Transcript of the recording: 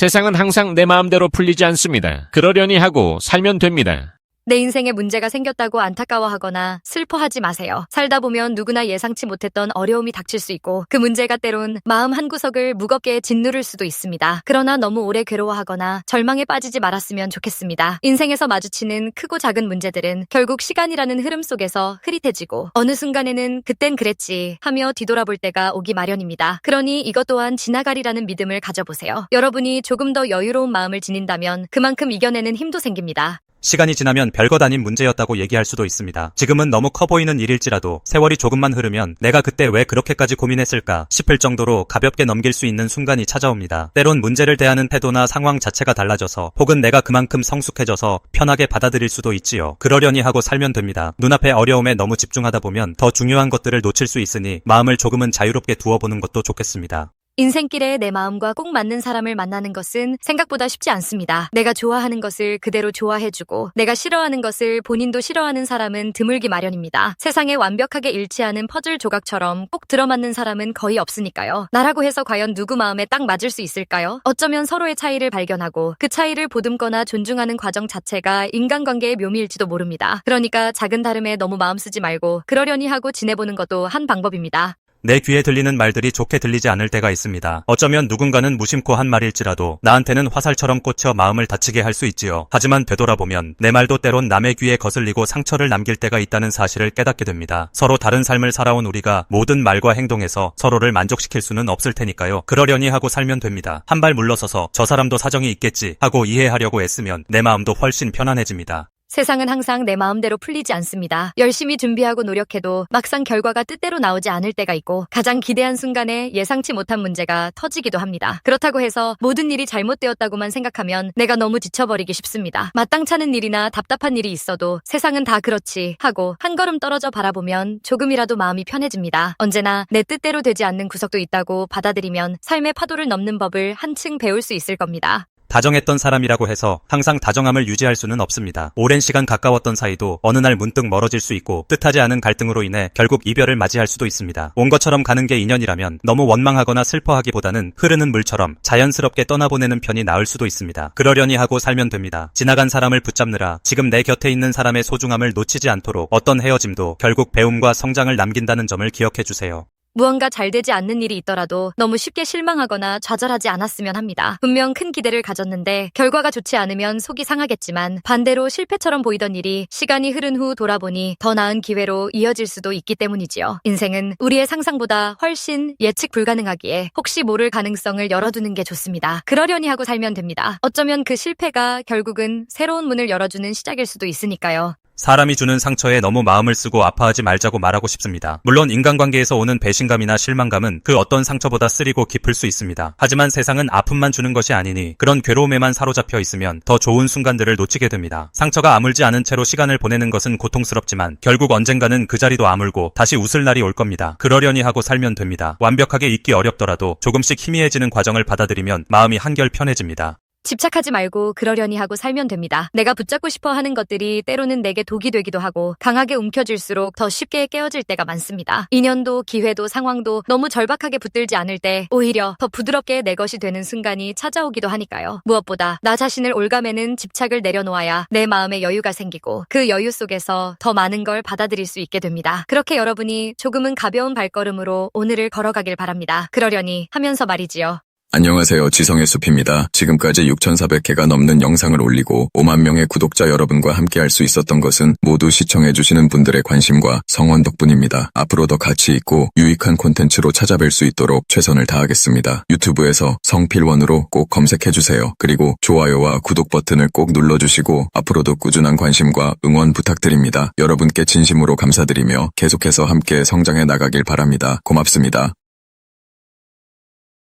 세상은 항상 내 마음대로 풀리지 않습니다. 그러려니 하고 살면 됩니다. 내 인생에 문제가 생겼다고 안타까워하거나 슬퍼하지 마세요. 살다 보면 누구나 예상치 못했던 어려움이 닥칠 수 있고 그 문제가 때론 마음 한구석을 무겁게 짓누를 수도 있습니다. 그러나 너무 오래 괴로워하거나 절망에 빠지지 말았으면 좋겠습니다. 인생에서 마주치는 크고 작은 문제들은 결국 시간이라는 흐름 속에서 흐릿해지고 어느 순간에는 그땐 그랬지 하며 뒤돌아볼 때가 오기 마련입니다. 그러니 이것 또한 지나가리라는 믿음을 가져보세요. 여러분이 조금 더 여유로운 마음을 지닌다면 그만큼 이겨내는 힘도 생깁니다. 시간이 지나면 별것 아닌 문제였다고 얘기할 수도 있습니다. 지금은 너무 커 보이는 일일지라도 세월이 조금만 흐르면 내가 그때 왜 그렇게까지 고민했을까 싶을 정도로 가볍게 넘길 수 있는 순간이 찾아옵니다. 때론 문제를 대하는 태도나 상황 자체가 달라져서 혹은 내가 그만큼 성숙해져서 편하게 받아들일 수도 있지요. 그러려니 하고 살면 됩니다. 눈앞의 어려움에 너무 집중하다 보면 더 중요한 것들을 놓칠 수 있으니 마음을 조금은 자유롭게 두어보는 것도 좋겠습니다. 인생길에 내 마음과 꼭 맞는 사람을 만나는 것은 생각보다 쉽지 않습니다. 내가 좋아하는 것을 그대로 좋아해주고 내가 싫어하는 것을 본인도 싫어하는 사람은 드물기 마련입니다. 세상에 완벽하게 일치하는 퍼즐 조각처럼 꼭 들어맞는 사람은 거의 없으니까요. 나라고 해서 과연 누구 마음에 딱 맞을 수 있을까요? 어쩌면 서로의 차이를 발견하고 그 차이를 보듬거나 존중하는 과정 자체가 인간관계의 묘미일지도 모릅니다. 그러니까 작은 다름에 너무 마음 쓰지 말고 그러려니 하고 지내보는 것도 한 방법입니다. 내 귀에 들리는 말들이 좋게 들리지 않을 때가 있습니다. 어쩌면 누군가는 무심코 한 말일지라도 나한테는 화살처럼 꽂혀 마음을 다치게 할 수 있지요. 하지만 되돌아보면 내 말도 때론 남의 귀에 거슬리고 상처를 남길 때가 있다는 사실을 깨닫게 됩니다. 서로 다른 삶을 살아온 우리가 모든 말과 행동에서 서로를 만족시킬 수는 없을 테니까요. 그러려니 하고 살면 됩니다. 한 발 물러서서 저 사람도 사정이 있겠지 하고 이해하려고 애쓰면 내 마음도 훨씬 편안해집니다. 세상은 항상 내 마음대로 풀리지 않습니다. 열심히 준비하고 노력해도 막상 결과가 뜻대로 나오지 않을 때가 있고 가장 기대한 순간에 예상치 못한 문제가 터지기도 합니다. 그렇다고 해서 모든 일이 잘못되었다고만 생각하면 내가 너무 지쳐버리기 쉽습니다. 마땅찮은 일이나 답답한 일이 있어도 세상은 다 그렇지 하고 한 걸음 떨어져 바라보면 조금이라도 마음이 편해집니다. 언제나 내 뜻대로 되지 않는 구석도 있다고 받아들이면 삶의 파도를 넘는 법을 한층 배울 수 있을 겁니다. 다정했던 사람이라고 해서 항상 다정함을 유지할 수는 없습니다. 오랜 시간 가까웠던 사이도 어느 날 문득 멀어질 수 있고 뜻하지 않은 갈등으로 인해 결국 이별을 맞이할 수도 있습니다. 온 것처럼 가는 게 인연이라면 너무 원망하거나 슬퍼하기보다는 흐르는 물처럼 자연스럽게 떠나보내는 편이 나을 수도 있습니다. 그러려니 하고 살면 됩니다. 지나간 사람을 붙잡느라 지금 내 곁에 있는 사람의 소중함을 놓치지 않도록 어떤 헤어짐도 결국 배움과 성장을 남긴다는 점을 기억해주세요. 무언가 잘 되지 않는 일이 있더라도 너무 쉽게 실망하거나 좌절하지 않았으면 합니다. 분명 큰 기대를 가졌는데 결과가 좋지 않으면 속이 상하겠지만 반대로 실패처럼 보이던 일이 시간이 흐른 후 돌아보니 더 나은 기회로 이어질 수도 있기 때문이지요. 인생은 우리의 상상보다 훨씬 예측 불가능하기에 혹시 모를 가능성을 열어두는 게 좋습니다. 그러려니 하고 살면 됩니다. 어쩌면 그 실패가 결국은 새로운 문을 열어주는 시작일 수도 있으니까요. 사람이 주는 상처에 너무 마음을 쓰고 아파하지 말자고 말하고 싶습니다. 물론 인간관계에서 오는 배신감이나 실망감은 그 어떤 상처보다 쓰리고 깊을 수 있습니다. 하지만 세상은 아픔만 주는 것이 아니니 그런 괴로움에만 사로잡혀 있으면 더 좋은 순간들을 놓치게 됩니다. 상처가 아물지 않은 채로 시간을 보내는 것은 고통스럽지만 결국 언젠가는 그 자리도 아물고 다시 웃을 날이 올 겁니다. 그러려니 하고 살면 됩니다. 완벽하게 잊기 어렵더라도 조금씩 희미해지는 과정을 받아들이면 마음이 한결 편해집니다. 집착하지 말고 그러려니 하고 살면 됩니다. 내가 붙잡고 싶어 하는 것들이 때로는 내게 독이 되기도 하고 강하게 움켜질수록 더 쉽게 깨어질 때가 많습니다. 인연도 기회도 상황도 너무 절박하게 붙들지 않을 때 오히려 더 부드럽게 내 것이 되는 순간이 찾아오기도 하니까요. 무엇보다 나 자신을 올가매는 집착을 내려놓아야 내 마음에 여유가 생기고 그 여유 속에서 더 많은 걸 받아들일 수 있게 됩니다. 그렇게 여러분이 조금은 가벼운 발걸음으로 오늘을 걸어가길 바랍니다. 그러려니 하면서 말이지요. 안녕하세요. 지성의 숲입니다. 지금까지 6,400개가 넘는 영상을 올리고 5만 명의 구독자 여러분과 함께 할 수 있었던 것은 모두 시청해주시는 분들의 관심과 성원 덕분입니다. 앞으로 더 가치 있고 유익한 콘텐츠로 찾아뵐 수 있도록 최선을 다하겠습니다. 유튜브에서 성필원으로 꼭 검색해주세요. 그리고 좋아요와 구독 버튼을 꼭 눌러주시고 앞으로도 꾸준한 관심과 응원 부탁드립니다. 여러분께 진심으로 감사드리며 계속해서 함께 성장해 나가길 바랍니다. 고맙습니다.